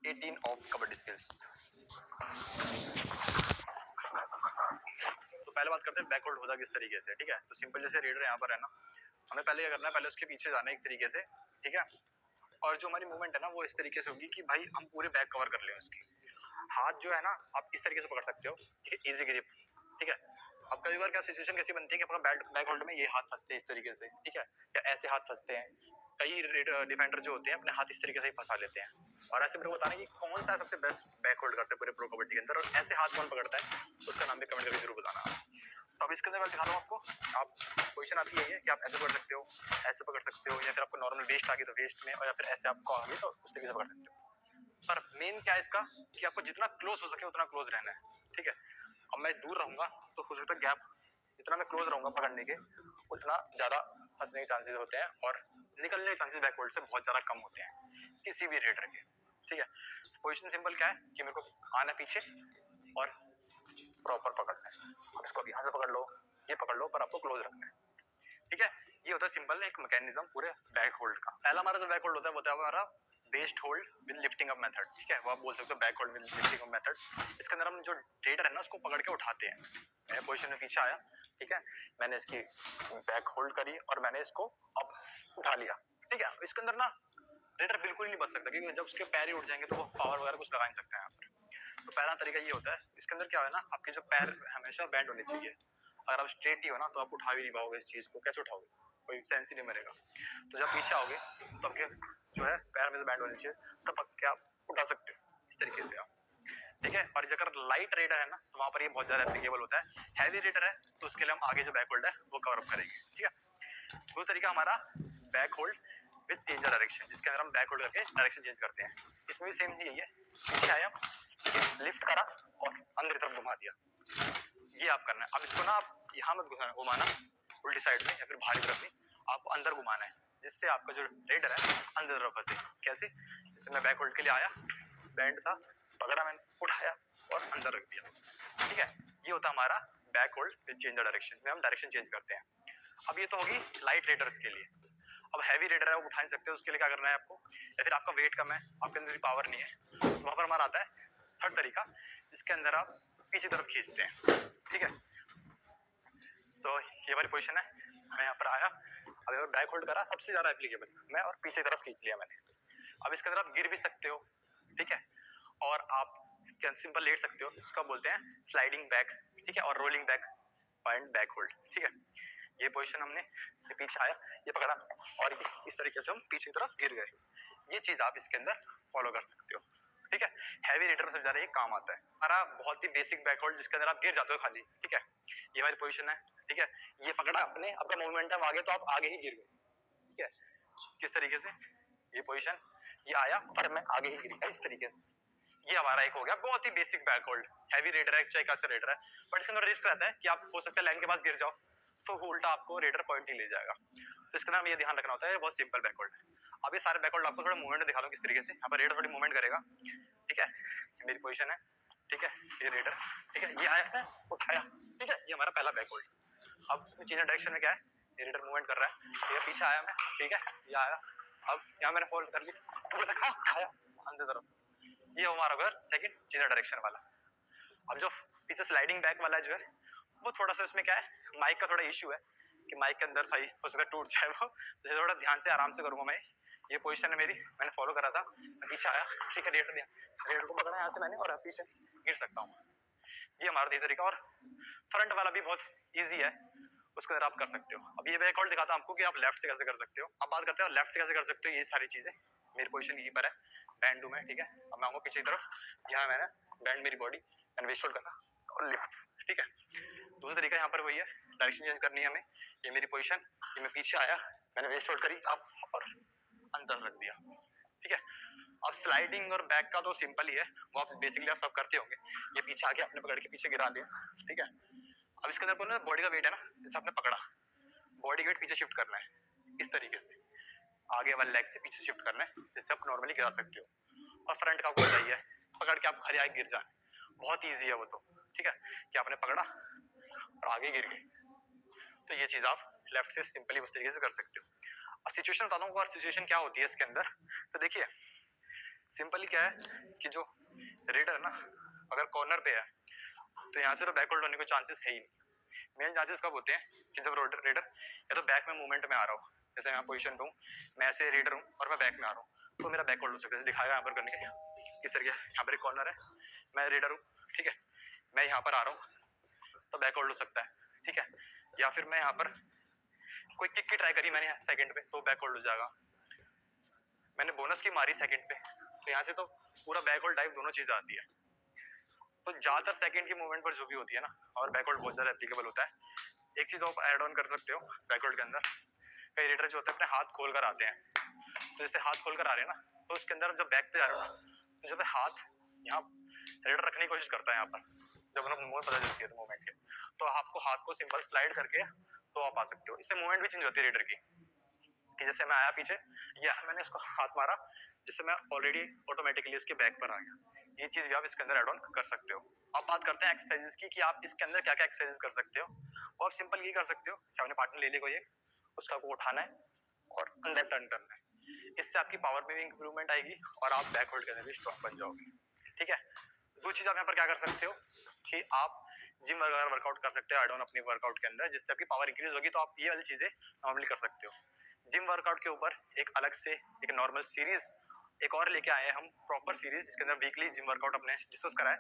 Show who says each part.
Speaker 1: 18 of kabaddi skills. तो पहले बात करते हैं बैक होल्ड होता किस तरीके से, ठीक है। तो सिंपल जैसे रेडर यहाँ पर है ना, हमें पहले क्या करना है, पहले उसके पीछे जाना है एक तरीके से, ठीक है। और जो हमारी मूवमेंट है ना वो इस तरीके से होगी कि भाई हम पूरे बैक कवर कर लें उसकी। हाथ जो है ना आप इस तरीके से पकड़ सकते हो, ठीक है, इजी ग्रिप, ठीक है। अब कई बार क्या सिचुएशन कैसी बनती है कि अपना बैक होल्ड में ये हाथ फंसते हैं इस तरीके से, ठीक है, या ऐसे हाथ फंसते हैं। कई डिफेंडर जो होते हैं अपने हाथ इस तरीके से ही फंसा लेते हैं। और ऐसे मेरे को बताना कि कौन सा सबसे बेस्ट बैक होल्ड करते हैं पूरे प्रो कबड्डी के अंदर, और ऐसे हाथ कौन पकड़ता है उसका नाम भी कमेंट करके जरूर बताना। तो अब इसके अंदर मैं दिखा रहा हूँ आपको। आप पोजीशन आपकी यही है कि आप ऐसे पकड़ सकते हो, ऐसे पकड़ सकते हो, या फिर आपको नॉर्मल वेस्ट आ गई तो वेस्ट में, और या फिर ऐसे आपको आ गई तो उस तरीके से पकड़ सकते हो। पर मेन क्या है इसका कि आपको जितना क्लोज हो सके उतना क्लोज रहना है, ठीक है। अब मैं दूर रहूंगा तो हो सकता है गैप, जितना मैं क्लोज रहूंगा पकड़ने के उतना ज्यादा फंसने के चांसेस होते हैं, और निकलने के चांसेस बैकवर्ड से बहुत ज्यादा कम होते हैं किसी भी रेडर के, ठीक है। पोजीशन सिंपल क्या है कि मेरे को आना पीछे और प्रॉपर पकड़ना है। अब इसको यहाँ से पकड़ लो, ये पकड़ लो, पर आपको क्लोज रखना है, ठीक है। ये होता है सिंपल एक मैकेनिज्म पूरे बैक होल्ड का। पहला हमारा जो बैक होल्ड होता है वो होता है हमारा best hold with lifting up method, ठीक है। वो आप बोल सकते हो back hold with lifting up method. इसके अंदर हम जो रेडर है ना उसको पकड़ के उठाते हैं। मैं पोजीशन में पीछे आया, ठीक है, मैंने इसकी बैक होल्ड करी और मैंने इसको अब उठा लिया, ठीक है। इसके अंदर ना रेडर बिल्कुल ही नहीं बच सकता, क्योंकि जब उसके पैर ही उठ जाएंगे तो वो पावर वगैरह कुछ लगा नहीं सकते हैं यहाँ पर। तो पहला तरीका ये होता है, इसके अंदर क्या है ना, आपके जो पैर हमेशा बैंड होने चाहिए। अगर आप स्ट्रेट ही हो ना तो आप उठा भी नहीं पाओगे इस चीज को, कैसे उठाओगे, कोई सेंस ही नहीं मरेगा। तो जब पीछे आओगे तो आपके जो है पैर में से बैंड होने चाहिए, तब आपके आप उठा सकते हो इस तरीके से आप, ठीक है। और अगर लाइट रेडर है ना तो वहां पर ये बहुत ज्यादा एप्लीकेबल होता है। हैवी रेडर है तो उसके लिए हम आगे जो बैक होल्ड है वो कवर अप करेंगे, ठीक है। वो तरीका हमारा back hold with change direction, जिसके अंदर हम बैक होल्ड करके डायरेक्शन चेंज करते हैं। इसमें भी सेम यही है, पीछे आया, लिफ्ट करा और अंदर की तरफ घुमा दिया, ये आप करना है। अब इसको ना आप यहाँ मत घुमाना उल्टी साइड में या फिर बाहरी तरफ में, आपको अंदर घुमाना है, जिससे आपका जो रेडर है अंदर तरफ फंसे। कैसे? जैसे मैं बैक होल्ड के लिए आया, बैंड था, पकड़ा मैंने, उठाया और अंदर रख दिया, ठीक है। ये होता है हमारा back hold with change the direction, में हम डायरेक्शन चेंज करते हैं। अब ये तो होगी लाइट रेडर्स के लिए। अब हैवी रेडर है वो उठा नहीं सकते, उसके लिए क्या करना है आपको, या फिर आपका वेट कम है, आपके अंदर पावर नहीं है, तो वहां पर हमारा आता है थर्ड तरीका, जिसके अंदर आप पीछे तरफ खींचते हैं, ठीक है। तो ये वाली पोजीशन है, मैं यहाँ पर आया, अब यहाँ बैक होल्ड करा, सबसे ज्यादा एप्लीकेबल, मैं और पीछे तरफ खींच लिया मैंने। अब इसके अंदर आप गिर भी सकते हो, ठीक है, और आप सिंपल लेट सकते हो, इसको बोलते हैं स्लाइडिंग बैक, ठीक है, और rolling back point back hold, ठीक है। ये पोजीशन हमने, ये पीछे आया, ये पकड़ा और ये इस तरीके से हम पीछे की तरफ गिर गए। ये चीज आप इसके अंदर फॉलो कर सकते हो, ठीक है। हैवी रेडर में सबसे ज्यादा ये काम आता है। हमारा बहुत ही बेसिक बैक होल्ड जिसके अंदर आप गिर जाते हो खाली, ठीक है, ये हमारी पोजीशन है, ठीक है। ये पकड़ा आपने, आपका मोमेंटम आगे तो आप आगे ही गिर गए, ठीक है। किस तरीके से, ये पोजीशन, ये आया और मैं आगे ही गिर गया इस तरीके से। ये हमारा एक हो गया बहुत ही basic back hold. Heavy raider है चाहे कैसे रेडर है, बट इसके अंदर रिस्क रहता है कि आप हो सकता है लाइन के पास गिर जाओ तो उल्टा आपको रेडर पॉइंट ही ले जाएगा। तो इसके अंदर हमें ये ध्यान रखना होता है, बहुत सिंपल बैक होल्ड है। अब ये सारे बैक होल्ड आपको थोड़ा मूवमेंट दिखा रहा हूं किस तरीके से। यहाँ पर रेडर थोड़ी मूवमेंट करेगा, ठीक है, ये मेरी पोजीशन है, ठीक है, ये रेडर, ठीक है, ये आया है, उठाया, ठीक है, ये हमारा पहला बैक होल्ड। अब इसमें चेंज डायरेक्शन में क्या है, ये रेडर मूवमेंट कर रहा है, ठीक है, पीछे आया मैं, ठीक है, ये आया, अब यहाँ मैंने फोल्ड कर लिया, रखा, आया अंदर तरफ, ये हमारा घर सेकंड चेंज डायरेक्शन वाला। अब जो पीछे स्लाइडिंग बैक वाला जो है वो थोड़ा सा, इसमें क्या है, माइक का थोड़ा इशू है कि माइक के अंदर सही हो सकता है टूट जाए वो, तो थोड़ा ध्यान से आराम से करूंगा मैं। ये पोजीशन है मेरी, मैंने फॉलो करा था, पीछे आया, ठीक है, रेडर दिया, रेडर को पकड़ा यहाँ से मैंने और पीछे गिर सकता हूँ। ये हमारा तीसरा तरीका। और फ्रंट वाला भी बहुत ईजी है, उसके अंदर आप कर सकते हो। अब ये बैक होल्ड दिखाता हूँ आपको कि आप लेफ्ट से कैसे कर सकते हो। अब बात करते हैं लेफ्ट से कैसे कर सकते हो। ये सारी चीजें, मेरी पोजीशन यहीं पर है, बैंड हूं मैं, ठीक है। अब मैं आऊंगा पीछे की तरफ, यहाँ मैंने बैंड मेरी बॉडी, मैंने वेस्ट होल्ड करना और लिफ्ट, ठीक है। दूसरा तरीका यहाँ पर वही है, डायरेक्शन चेंज करनी है हमें। ये मेरी पोजीशन, ये मैं पीछे आया, मैंने वेस्ट होल्ड करी अब और अंदर रख दिया, ठीक है। अब स्लाइडिंग और बैक का तो सिंपल ही है, वो आप बेसिकली आप सब करते होंगे। ये पीछे आके आपने पकड़ के पीछे गिरा दिया, ठीक है। अब इसके अंदर बोलना बॉडी का वेट है ना, जैसे आपने पकड़ा, बॉडी वेट पीछे शिफ्ट करना है इस तरीके से, आगे वाले लेग से पीछे शिफ्ट करना है, जिससे आप नॉर्मली गिरा सकते हो। और फ्रंट का आपको चाहिए पकड़ के आप खड़े आगे गिर जाए, बहुत ईजी है वो तो, ठीक है, कि आपने पकड़ा और आगे गिर गए। तो ये चीज आप लेफ्ट से सिंपली उस तरीके से कर सकते हो। अब सिचुएशन बताता हूँ और सिचुएशन क्या होती है इसके अंदर। तो देखिए सिंपली क्या है कि जो रेडर है ना, अगर कॉर्नर पे है तो यहाँ से तो बैक होल्ड होने के चांसेस है ही नहीं। मेन चांसेस कब होते हैं कि जब रेडर या तो बैक में मूवमेंट में आ रहा हो, जैसे मैं पोजीशन पे हूँ, मैं ऐसे रेडर हूँ और मैं बैक में आ रहा हूँ, तो मेरा बैक होल्ड हो सकता है, दिखाएगा यहाँ पर करने के किस तरीके। यहाँ पर एक कॉर्नर है, मैं रेडर हूँ, ठीक है, मैं यहाँ पर आ रहा हूँ तो बैक होल्ड हो सकता है, ठीक है। या फिर मैं यहाँ पर कोई किक की ट्राई करी मैंने सेकंड पे तो बैक होल्ड हो जाएगा। मैंने बोनस की मारी सेकंड पे तो यहाँ से तो पूरा बैक होल्ड डाइव दोनों चीजें आती है। तो ज्यादातर सेकंड की मूवमेंट पर जो भी होती है ना, और बैक होल्ड बहुत ज्यादा एप्लीकेबल होता है। एक चीज आप ऐड ऑन कर सकते हो बैक होल्ड के अंदर, कई रेडर जो होते हैं अपने हाथ खोल कर आते हैं, तो जैसे हाथ खोल कर आ रहे हैं ना, तो उसके अंदर जब बैक पे जा रहे हो ना, तो जब हाथ यहाँ रेडर रखने की कोशिश करता है यहाँ पर, जब उन्हें मूवमेंट पता चलती है तो मूवमेंट के, तो आपको हाथ को सिंपल स्लाइड करके तो आप आ सकते हो। इससे मूवमेंट भी चेंज होती है रेडर की, कि जैसे मैं आया पीछे या मैंने इसको हाथ मारा, जिससे मैं ऑलरेडी ऑटोमेटिकली इसके बैक पर आ गया। ये चीज भी आप इसके अंदर ऐड ऑन कर सकते हो। अब बात करते हैं एक्सरसाइजेस की, कि आप इसके अंदर क्या क्या एक्सरसाइजेस कर सकते हो। वो आप सिंपल ये कर सकते हो कि आपने पार्टनर ले लिया कोई एक, उसका आपको उठाना है और अंदर टर्न करना है। इससे आपकी पावर में भी इंप्रूवमेंट आएगी और आप बैक होल्ड करने में स्ट्रॉन्ग बन जाओगे, ठीक है। दो चीज आप यहाँ पर क्या कर सकते हो कि आप जिम वगैरह वर्कआउट कर सकते हो ऐड ऑन अपने वर्कआउट के अंदर, जिससे आपकी पावर इंक्रीज होगी, तो आप ये वाली चीजें नॉर्मली कर सकते हो। जिम वर्कआउट के ऊपर एक अलग से एक नॉर्मल सीरीज एक और लेके आए हैं हम, प्रॉपर सीरीज, जिसके अंदर वीकली जिम वर्कआउट अपने डिस्कस करा है,